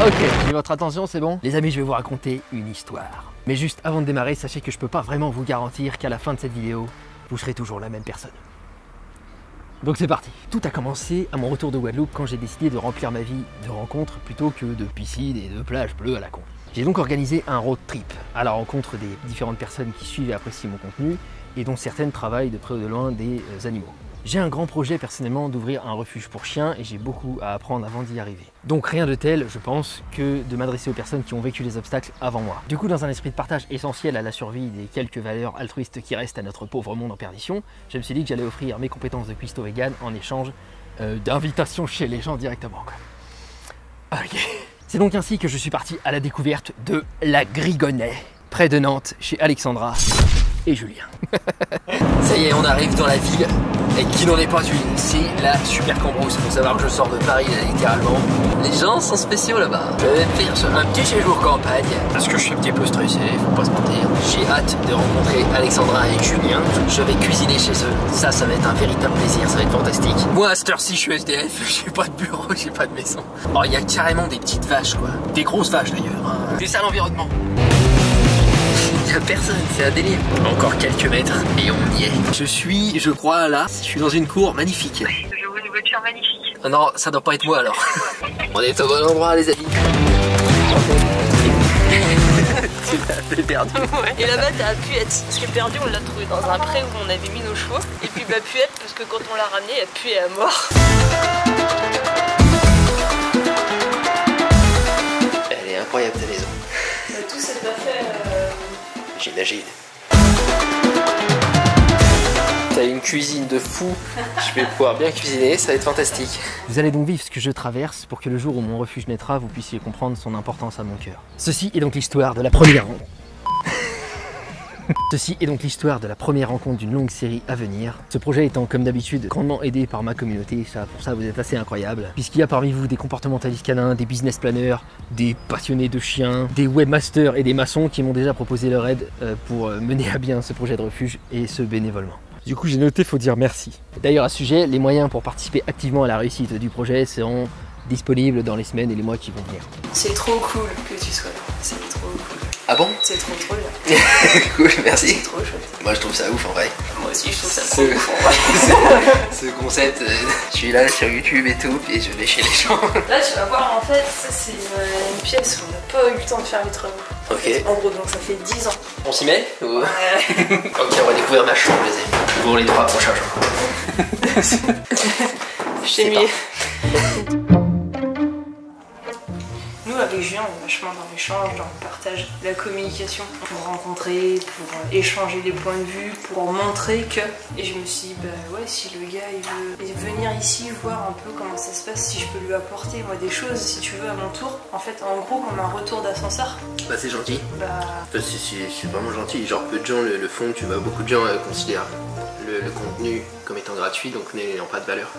Ok, j'ai votre attention, c'est bon? Les amis, je vais vous raconter une histoire. Mais juste avant de démarrer, sachez que je peux pas vraiment vous garantir qu'à la fin de cette vidéo, vous serez toujours la même personne. Donc c'est parti. Tout a commencé à mon retour de Guadeloupe quand j'ai décidé de remplir ma vie de rencontres plutôt que de piscines et de plages bleues à la con. J'ai donc organisé un road trip à la rencontre des différentes personnes qui suivent et apprécient mon contenu et dont certaines travaillent de près ou de loin des animaux. J'ai un grand projet personnellement d'ouvrir un refuge pour chiens et j'ai beaucoup à apprendre avant d'y arriver. Donc rien de tel, je pense, que de m'adresser aux personnes qui ont vécu les obstacles avant moi. Du coup, dans un esprit de partage essentiel à la survie des quelques valeurs altruistes qui restent à notre pauvre monde en perdition, je me suis dit que j'allais offrir mes compétences de cuistot vegan en échange d'invitations chez les gens directement, quoi. Ok. C'est donc ainsi que je suis parti à la découverte de la Grigonnet, près de Nantes, chez Alexandra et Julien. Ça y est, on arrive dans la ville, et qui n'en est pas une, c'est la Super Cambrousse. Faut savoir que je sors de Paris, là, littéralement. Les gens sont spéciaux là-bas. Je vais même faire un petit séjour campagne, parce que je suis un petit peu stressé, faut pas se mentir. J'ai hâte de rencontrer Alexandra et Julien. Je vais cuisiner chez eux. Ça va être un véritable plaisir, ça va être fantastique. Moi, à cette heure-ci, je suis SDF, j'ai pas de bureau, j'ai pas de maison. Oh, il y a carrément des petites vaches, quoi. Des grosses vaches d'ailleurs. Hein. C'est ça l'environnement. Y'a personne, c'est un délire. Encore quelques mètres et on y est. Je crois là, je suis dans une cour magnifique. Je vois une voiture magnifique. Oh non, ça doit pas être moi alors. On est au bon endroit les amis. Tu l'as perdu. Ouais. Et là-bas t'as Puette. Parce que perdu on l'a trouvé dans un pré où on avait mis nos chevaux. Et puis bah Puette parce que quand on l'a ramené, elle puait à mort. Elle est incroyable ta maison. Tout s'est pas fait. J'imagine. T'as une cuisine de fou, je vais pouvoir bien cuisiner, ça va être fantastique. Vous allez donc vivre ce que je traverse pour que le jour où mon refuge naîtra, vous puissiez comprendre son importance à mon cœur. Ceci est donc l'histoire de la première rencontre. Ceci est donc l'histoire de la première rencontre d'une longue série à venir. Ce projet étant comme d'habitude grandement aidé par ma communauté, pour ça vous êtes assez incroyable. Puisqu'il y a parmi vous des comportementalistes canins, des business planners, des passionnés de chiens, des webmasters et des maçons qui m'ont déjà proposé leur aide pour mener à bien ce projet de refuge et ce bénévolement. Du coup j'ai noté, faut dire merci. D'ailleurs à ce sujet, les moyens pour participer activement à la réussite du projet seront disponibles dans les semaines et les mois qui vont venir. C'est trop cool que tu sois là, c'est trop cool. Ah bon? C'est trop bien. Cool, merci. C'est trop chouette. Moi je trouve ça ouf en vrai. Moi aussi je trouve ça trop ouf en vrai. Ce concept, je suis là sur YouTube et tout, et je vais chez les gens. Là tu vas voir en fait, ça c'est une pièce où on n'a pas eu le temps de faire les travaux. Ok. En gros donc ça fait 10 ans. On s'y met ou... Ouais. Ok, on va découvrir ma chambre les amis. Pour les 3 prochains jours. J'ai mis. Nous avec Julien on est vachement dans l'échange, dans le partage, la communication pour rencontrer, pour échanger des points de vue, pour montrer que... Et je me suis dit bah ouais si le gars il veut venir ici voir un peu comment ça se passe, si je peux lui apporter moi des choses si tu veux à mon tour. En fait en gros comme un retour d'ascenseur. Bah c'est gentil. Bah... C'est vraiment gentil, genre peu de gens le font, tu vois, beaucoup de gens considèrent le contenu comme étant gratuit donc n'ayant pas de valeur.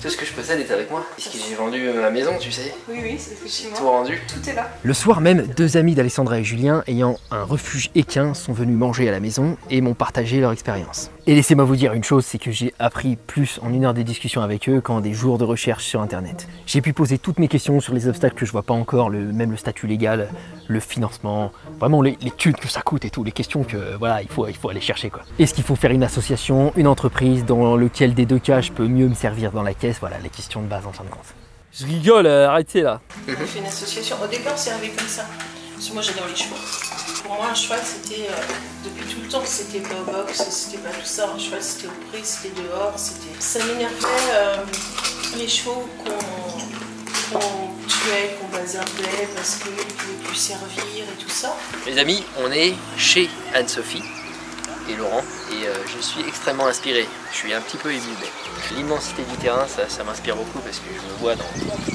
Tout ce que je possède est avec moi, puisque j'ai vendu ma maison, tu sais. Oui, c'est effectivement. Tout rendu. Tout est là. Le soir même, 2 amis d'Alexandra et Julien, ayant un refuge équin, sont venus manger à la maison et m'ont partagé leur expérience. Et laissez-moi vous dire une chose, c'est que j'ai appris plus en 1 heure de discussion avec eux qu'en des jours de recherche sur internet. J'ai pu poser toutes mes questions sur les obstacles que je vois pas encore, même le statut légal, le financement, vraiment les thunes que ça coûte et tout, les questions que voilà, il faut aller chercher quoi. Est-ce qu'il faut faire une association, une entreprise, dans lequel des 2 cas je peux mieux me servir dans la caisse, voilà les questions de base en fin de compte. Je rigole, arrêtez là. On fait une association. Au départ, c'est arrivé comme ça. Parce que moi, j'adore les chevaux. Pour moi, un cheval, c'était depuis tout le temps. C'était pas au box, c'était pas tout ça. Un cheval, c'était au prix, c'était dehors. Ça m'énervait les chevaux qu'on tuait, qu'on bazardait parce qu'ils ne pouvaient plus servir et tout ça. Les amis, on est chez Anne-Sophie et Laurent et je suis extrêmement inspiré. Je suis un petit peu ému, mais l'immensité du terrain, ça m'inspire beaucoup parce que je me vois dans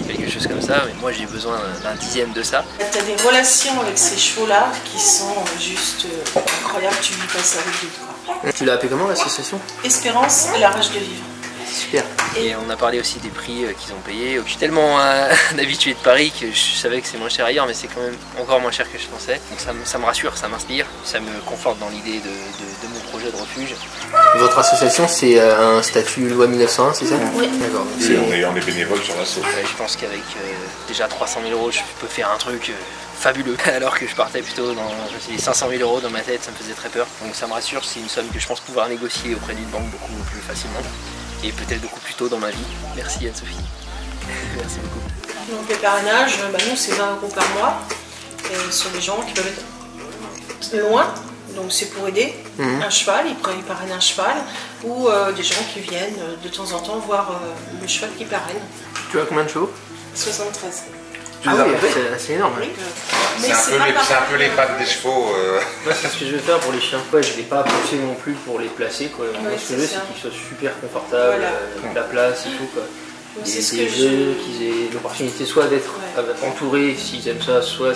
quelque chose comme ça, mais moi j'ai besoin d'un 10e de ça. Tu as des relations avec ces chevaux-là qui sont juste incroyables, tu vis pas ça avec eux. Tu l'as appelé comment l'association? Espérance et la rage de vivre. super. Et on a parlé aussi des prix qu'ils ont payés. Je suis tellement un habitué de Paris que je savais que c'est moins cher ailleurs, mais c'est quand même encore moins cher que je pensais. Donc ça me rassure, ça m'inspire, ça me conforte dans l'idée de mon projet de refuge. Votre association, c'est un statut loi 1901, c'est ça? Oui. D'accord. On est bénévole sur l'asso. Je pense qu'avec déjà 300 000 €, je peux faire un truc fabuleux. Alors que je partais plutôt dans 500 000 € dans ma tête, ça me faisait très peur. Donc ça me rassure, c'est une somme que je pense pouvoir négocier auprès d'une banque beaucoup plus facilement. Et peut-être beaucoup plus tôt dans ma vie. Merci Anne-Sophie. Merci beaucoup. Donc les parrainages, nous c'est 20 € par mois. Et ce sont des gens qui peuvent être loin, donc c'est pour aider un cheval, ils parrainent un cheval, ou des gens qui viennent de temps en temps voir le cheval qui parraine. Tu as combien de chevaux? 73. Ah oui, c'est énorme. Oui. C'est un peu les pattes des chevaux. C'est ce que je vais faire pour les chiens. Ouais, je ne vais pas pousser non plus pour les placer. Quoi. Ouais, ce que je veux, c'est qu'ils soient super confortables, Voilà. la place et tout. Quoi. C'est ce des que jeux, qu'ils aient l'opportunité soit d'être entourés s'ils aiment ça, soit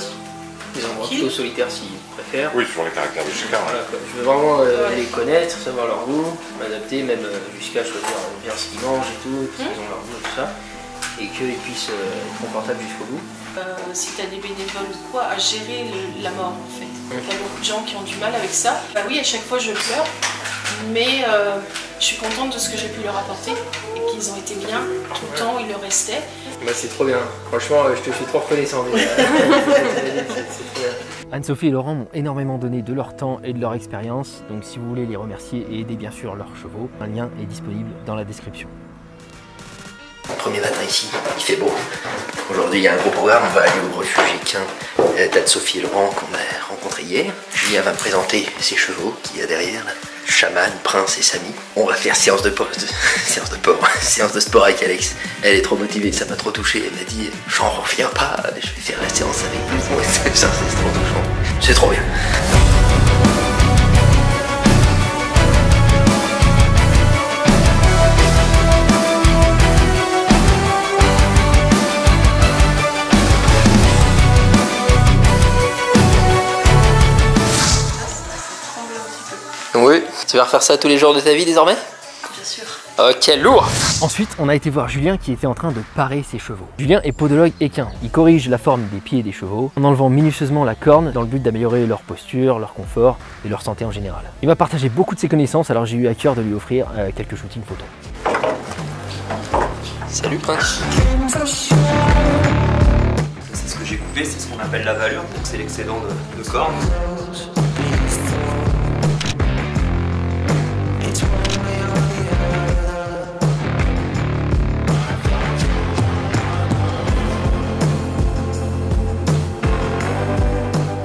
des endroits plutôt solitaires s'ils préfèrent. Oui, sur les caractères de chacun. Voilà, quoi. Je veux vraiment les connaître, savoir leur goût, m'adapter, même jusqu'à choisir bien ce qu'ils mangent et tout, qu'ils ont leur goût et tout ça. Et qu'ils puissent être confortables jusqu'au bout. Si tu as des bénévoles ou quoi, à gérer la mort en fait. Il y a beaucoup de gens qui ont du mal avec ça. Bah oui, à chaque fois je pleure, mais je suis contente de ce que j'ai pu leur apporter et qu'ils ont été bien tout le temps où ils le restaient. Bah c'est trop bien, franchement je te suis trop reconnaissant. Anne-Sophie et Laurent m'ont énormément donné de leur temps et de leur expérience, donc si vous voulez les remercier et aider bien sûr leurs chevaux, un lien est disponible dans la description. Premier matin ici, il fait beau. Aujourd'hui il y a un gros programme, on va aller au refuge équin d'Anne-Sophie et Laurent qu'on a rencontré hier. Julien va me présenter ses chevaux qu'il y a derrière, là. Chaman, Prince et Samy. On va faire séance de sport avec Alex. Elle est trop motivée, ça m'a trop touché. Elle m'a dit, j'en reviens pas, je vais faire la séance avec vous. C'est trop touchant. C'est trop bien. Oui, tu vas refaire ça tous les jours de ta vie désormais? Bien sûr. Ok, lourd. Ensuite, on a été voir Julien qui était en train de parer ses chevaux. Julien est podologue équin. Il corrige la forme des pieds des chevaux en enlevant minutieusement la corne dans le but d'améliorer leur posture, leur confort et leur santé en général. Il m'a partagé beaucoup de ses connaissances, alors j'ai eu à cœur de lui offrir quelques shootings photos. Salut Prince. C'est ce que j'ai coupé, c'est ce qu'on appelle la valure, donc c'est l'excédent de corne.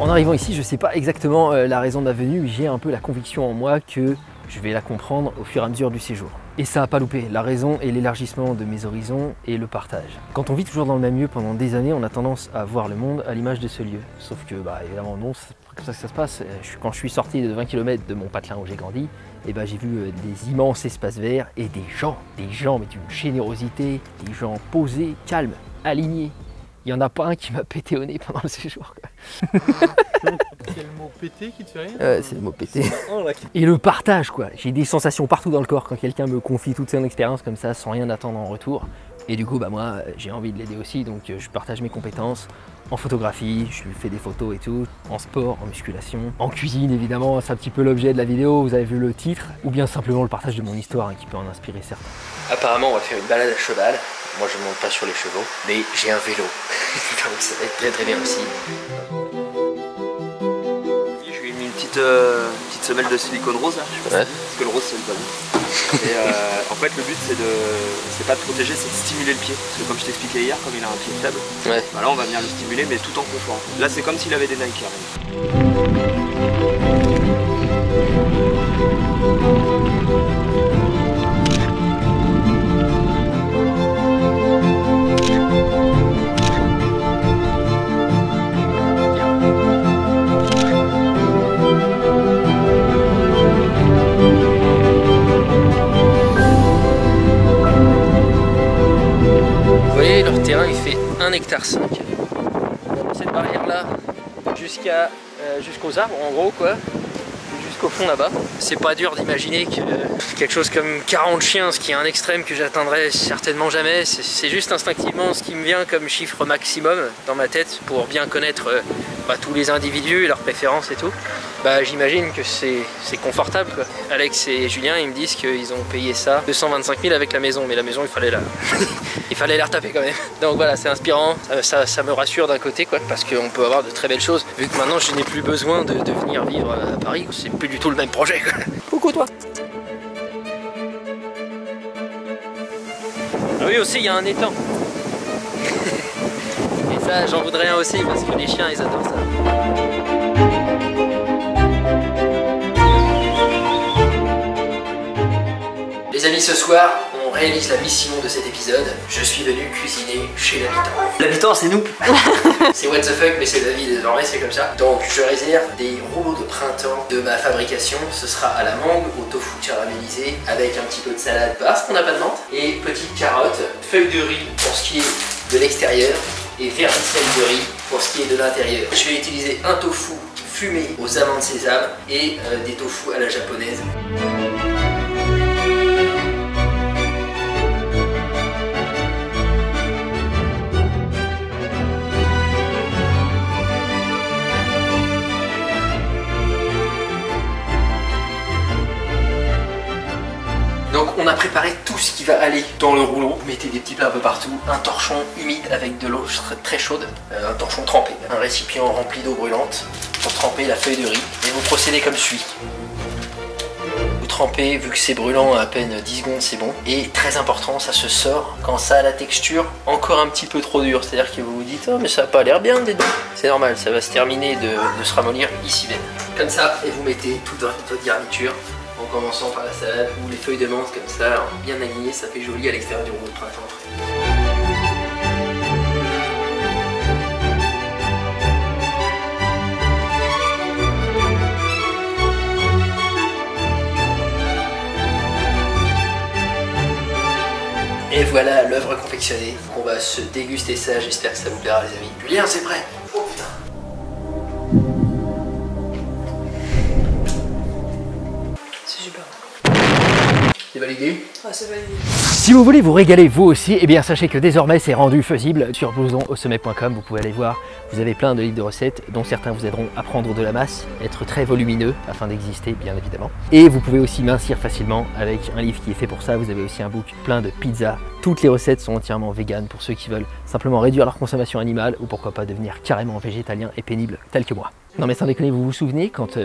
En arrivant ici, je ne sais pas exactement la raison de ma venue, mais j'ai un peu la conviction en moi que je vais la comprendre au fur et à mesure du séjour. Et ça n'a pas loupé, la raison est l'élargissement de mes horizons et le partage. Quand on vit toujours dans le même lieu pendant des années, on a tendance à voir le monde à l'image de ce lieu. Sauf que, évidemment, non, c'est pas comme ça que ça se passe. Quand je suis sorti de 20 km de mon patelin où j'ai grandi, j'ai vu des immenses espaces verts et des gens, mais d'une générosité, des gens posés, calmes, alignés. Il n'y en a pas un qui m'a pété au nez pendant le séjour. C'est le mot pété qui te fait rire? C'est le mot pété. Et le partage, quoi. J'ai des sensations partout dans le corps quand quelqu'un me confie toute son expérience comme ça, sans rien attendre en retour. Et du coup, moi, j'ai envie de l'aider aussi, donc je partage mes compétences en photographie, je lui fais des photos et tout, en sport, en musculation, en cuisine évidemment, c'est un petit peu l'objet de la vidéo, vous avez vu le titre, ou bien simplement le partage de mon histoire qui peut en inspirer certains. Apparemment, on va faire une balade à cheval. Moi, je ne monte pas sur les chevaux, mais j'ai un vélo, donc ça va être très très bien aussi. Je lui ai mis une petite semelle de silicone rose là, parce que le rose c'est le tabou. Et en fait le but c'est pas de protéger, c'est de stimuler le pied. Parce que comme je t'expliquais hier, comme il a un pied faible, là on va venir le stimuler mais tout en confort. Là c'est comme s'il avait des Nike. Leur terrain il fait 1,5 hectare. Cette barrière là jusqu'aux arbres en gros quoi, jusqu'au fond là-bas. C'est pas dur d'imaginer que quelque chose comme 40 chiens, ce qui est un extrême que j'atteindrai certainement jamais, c'est juste instinctivement ce qui me vient comme chiffre maximum dans ma tête pour bien connaître tous les individus et leurs préférences et tout. J'imagine que c'est confortable quoi. Alex et Julien ils me disent qu'ils ont payé ça 225 000 avec la maison, mais la maison il fallait la retaper quand même. Donc voilà, c'est inspirant, ça me rassure d'un côté quoi, parce qu'on peut avoir de très belles choses. Vu que maintenant je n'ai plus besoin de venir vivre à Paris, c'est plus du tout le même projet quoi. Coucou toi. Ah oui aussi il y a un étang. Et ça j'en voudrais un aussi parce que les chiens ils adorent ça. Les amis, ce soir, on réalise la mission de cet épisode. Je suis venu cuisiner chez l'habitant. L'habitant, c'est nous. C'est what the fuck, mais c'est la vie désormais, c'est comme ça. Donc, je réserve des rouleaux de printemps de ma fabrication. Ce sera à la mangue, au tofu caramélisé, avec un petit peu de salade parce qu'on n'a pas de menthe, et petites carottes, feuilles de riz pour ce qui est de l'extérieur, et vermicelle de riz pour ce qui est de l'intérieur. Je vais utiliser un tofu fumé aux amandes sésame et des tofu à la japonaise. Donc on a préparé tout ce qui va aller dans le rouleau. Vous mettez des petits plats un peu partout, un torchon humide avec de l'eau très chaude, un torchon trempé, un récipient rempli d'eau brûlante pour tremper la feuille de riz. Et vous procédez comme suit. Vous trempez, vu que c'est brûlant, à peine 10 secondes c'est bon. Et très important, ça se sort quand ça a la texture encore un petit peu trop dure. C'est-à-dire que vous vous dites, oh mais ça n'a pas l'air bien des deux. C'est normal, ça va se terminer de se ramollir ici même. Comme ça, et vous mettez toute votre garniture. En commençant par la salade ou les feuilles de menthe comme ça, bien alignées, ça fait joli à l'extérieur du rouleau de printemps. Et voilà l'œuvre confectionnée. On va se déguster ça, j'espère que ça vous plaira les amis. Julien, c'est prêt? Oh putain. C'est validé? Ah, c'est validé. Si vous voulez vous régaler vous aussi, eh bien sachez que désormais c'est rendu faisible sur blousonauSommet.com. Vous pouvez aller voir, vous avez plein de livres de recettes dont certains vous aideront à prendre de la masse, être très volumineux afin d'exister bien évidemment. Et vous pouvez aussi mincir facilement avec un livre qui est fait pour ça. Vous avez aussi un book plein de pizzas. Toutes les recettes sont entièrement véganes pour ceux qui veulent simplement réduire leur consommation animale ou pourquoi pas devenir carrément végétalien et pénible tel que moi. Non mais sans déconner, vous vous souvenez quand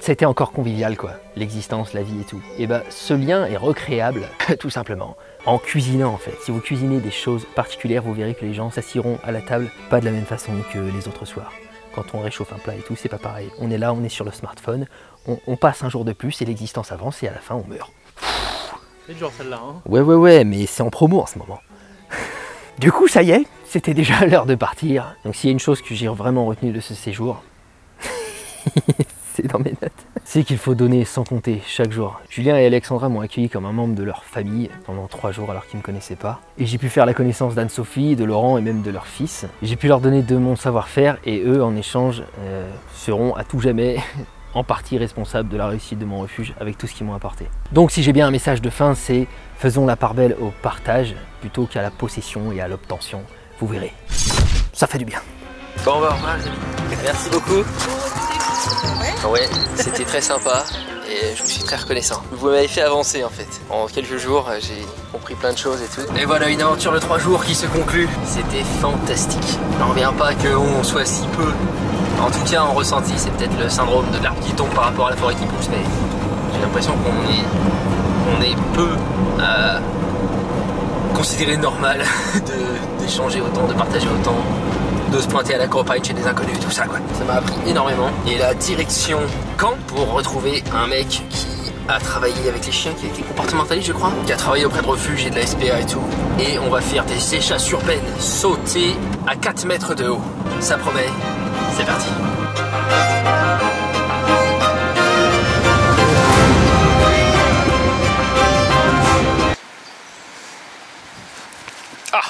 c'était encore convivial quoi, l'existence, la vie et tout. Et bah ce lien est recréable tout simplement en cuisinant en fait. Si vous cuisinez des choses particulières, vous verrez que les gens s'assieront à la table pas de la même façon que les autres soirs. Quand on réchauffe un plat et tout, c'est pas pareil. On est là, on est sur le smartphone, on passe un jour de plus et l'existence avance et à la fin on meurt. C'est dur celle-là hein. Ouais, mais c'est en promo en ce moment. Du coup ça y est, c'était déjà l'heure de partir. Donc s'il y a une chose que j'ai vraiment retenue de ce séjour, c'est dans mes notes, c'est qu'il faut donner sans compter chaque jour. Julien et Alexandra m'ont accueilli comme un membre de leur famille pendant 3 jours alors qu'ils ne me connaissaient pas. Et j'ai pu faire la connaissance d'Anne-Sophie, de Laurent et même de leur fils. J'ai pu leur donner de mon savoir-faire et eux en échange seront à tout jamais en partie responsables de la réussite de mon refuge avec tout ce qu'ils m'ont apporté. Donc si j'ai bien un message de fin, c'est faisons la part belle au partage plutôt qu'à la possession et à l'obtention. Vous verrez, ça fait du bien. Bon, on va revoir les amis. Merci beaucoup. Ouais, c'était très sympa et je vous suis très reconnaissant. Vous m'avez fait avancer en fait. En quelques jours, j'ai compris plein de choses et tout. Et voilà une aventure de 3 jours qui se conclut. C'était fantastique. N'en revient pas qu'on soit si peu. En tout cas, en ressenti, c'est peut-être le syndrome de l'arbre qui tombe par rapport à la forêt qui pousse, mais j'ai l'impression qu'on est peu considéré normal d'échanger autant, de partager autant, de se pointer à la campagne chez des inconnus, tout ça quoi. Ça m'a appris énormément. Et la direction camp pour retrouver un mec qui a travaillé avec les chiens, qui a été comportementaliste je crois, qui a travaillé auprès de refuges et de la SPA et tout. Et on va faire des échasses urbaines, sauter à 4 mètres de haut. Ça promet, c'est parti. Ah.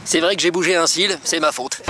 C'est vrai que j'ai bougé un cil, c'est ma faute.